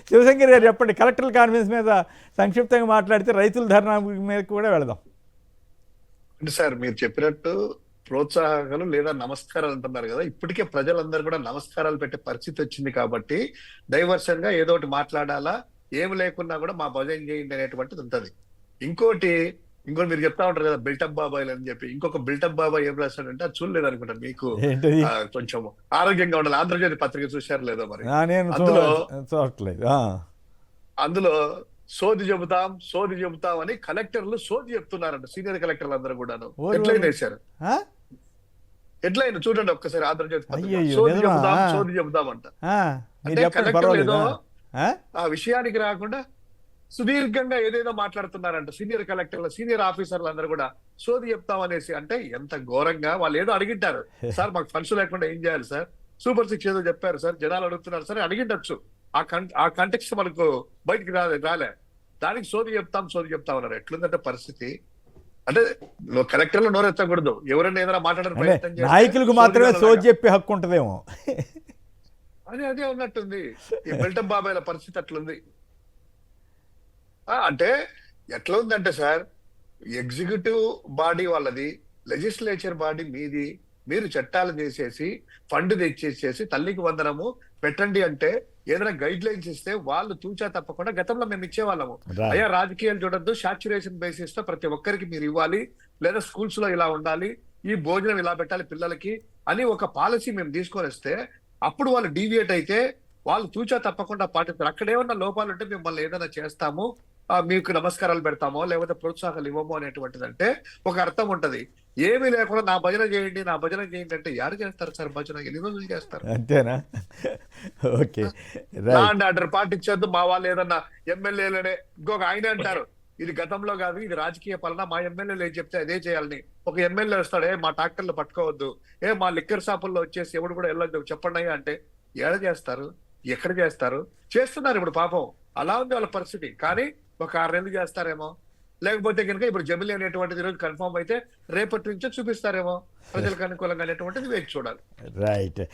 శివశంకర్ గారు చెప్పండి, collector conference మీద సంక్షిప్తంగా మాట్లాడితే రైతుల ధర్నా మీద కూడా వెళదాం. అంటే సార్ మీరు చెప్పినట్టు ప్రోత్సాహకాలు లేదా నమస్కారాలు అంటున్నారు కదా, ఇప్పటికే ప్రజలందరూ కూడా నమస్కారాలు పెట్టే పరిస్థితి వచ్చింది కాబట్టి డైవర్షన్ గా ఏదో ఒకటి మాట్లాడాలా, ఏమి లేకున్నా కూడా మా భజన చేయండి అనేటువంటిది ఉంటది. ఇంకోటి ఇంకోటి మీరు చెప్తా ఉంటారు కదా బిల్టప్ బాబాయ్ అని చెప్పి, ఇంకొక బిల్టప్ బాబాయ్ ఏం రాస్తాడంటే అది చూడలేదు అనుకుంటా మీకు. ఏంటది? కొంచెం ఆరోగ్యంగా ఉండాలి, ఆంధ్రజ్యోతి పత్రిక చూశారు లేదో మరి. నేను అందులో చూడట్లేదు. అందులో సోది చెబుతాం అని కలెక్టర్లు సోది చెప్తున్నారంట, సీనియర్ కలెక్టర్లు అందరూ కూడాను. హెడ్లైన్ వేశారు. హెడ్లైన్ చూడండి ఒక్కసారి ఆంధ్రజ్యోతి పత్రిక. సోది చెబుతాం అంట. అంటే కలెక్టర్లు ఏదో ఆ విషయానికి రాకుండా సుదీర్ఘంగా ఏదేదో మాట్లాడుతున్నారంట. సీనియర్ కలెక్టర్లు, సీనియర్ ఆఫీసర్లు అందరూ కూడా సోది చెప్తాం అనేసి. అంటే ఎంత ఘోరంగా వాళ్ళు ఏదో అడిగింటారు. సార్ మాకు ఫండ్స్ లేకుండా ఏం చేయాలి సార్, సూపర్ సిక్స్ ఏదో చెప్పారు సార్, జనాలు అడుగుతున్నారు సార్ అడిగిండొచ్చు. ఆ కంటెక్స్ట్ మనకు బయటికి రాలే. దానికి సోది చెప్తాం అన్నారు. ఎట్లుందంటే పరిస్థితి. అంటే కలెక్టర్లు నోరెత్తకూడదు, ఎవరైనా ఏదైనా మాట్లాడడం ప్రయత్నం చేస్తే నాయకులకు మాత్రమే సోది చెప్పే హక్కు ఉంటదేమో. అదే ఉన్నట్టుంది. ఈ బిల్టప్ బాబాయ్ల పరిస్థితి అట్లుంది. అంటే ఎట్లా ఉందంటే సార్, ఎగ్జిక్యూటివ్ బాడీ వాళ్ళది, లెజిస్లేచర్ బాడీ మీది. మీరు చట్టాలు చేసేసి ఫండ్ తెచ్చేసేసి తల్లికి వందనము పెట్టండి అంటే ఏదైనా గైడ్ లైన్స్ ఇస్తే వాళ్ళు తూచా తప్పకుండా గతంలో మేము ఇచ్చేవాళ్ళము. అయ్యా రాజకీయాలు చూడొద్దు, సాచ్యురేషన్ బేసిస్ తో ప్రతి ఒక్కరికి మీరు ఇవ్వాలి, లేదా స్కూల్స్ లో ఇలా ఉండాలి, ఈ భోజనం ఇలా పెట్టాలి పిల్లలకి అని ఒక పాలసీ మేము తీసుకొని వస్తే అప్పుడు వాళ్ళు డీవియేట్ అయితే వాళ్ళు తూచా తప్పకుండా పాటిస్తారు. అక్కడ ఏమన్నా లోపాలు ఉంటే మిమ్మల్ని ఏదైనా చేస్తాము, మీకు నమస్కారాలు పెడతామో లేకపోతే ప్రోత్సాహాలు ఇవ్వమో అనేటువంటిది అంటే ఒక అర్థం ఉంటది. ఏమీ లేకుండా నా భజన చేయండి అంటే ఎవరు చేస్తారు సార్ భజన? ఎన్ని రోజులు చేస్తారు? అంతేనా? ఓకే, ఆర్డర్ పాటించద్దు మా వాళ్ళు ఏదన్నా ఎమ్మెల్యేలనే. ఇంకొక ఆయన అంటారు ఇది గతంలో కాదు, ఇది రాజకీయ పాలన, మా ఎమ్మెల్యేలు ఏం చెప్తే అదే చేయాలని. ఒక ఎమ్మెల్యే వస్తాడు, మా ట్రాక్టర్లు పట్టుకోవద్దు, మా లిక్కర్ షాపుల్లో వచ్చేసి ఎవడు కూడా వెళ్ళొద్దు చెప్పండి అయ్యా అంటే ఏడ చేస్తారు, ఎక్కడ చేస్తారు? చేస్తున్నారు ఇప్పుడు పాపం. అలా ఉంది వాళ్ళ పరిస్థితి. కానీ ఒక 6 నెలలు చేస్తారేమో, లేకపోతే కనుక ఇప్పుడు జమిలీ అనేటువంటిది ఈరోజు కన్ఫర్మ్ అయితే రేపటి నుంచే చూపిస్తారేమో ప్రజలకు అనుకూలంగా అనేటువంటిది వేచి చూడాలి. రైట్.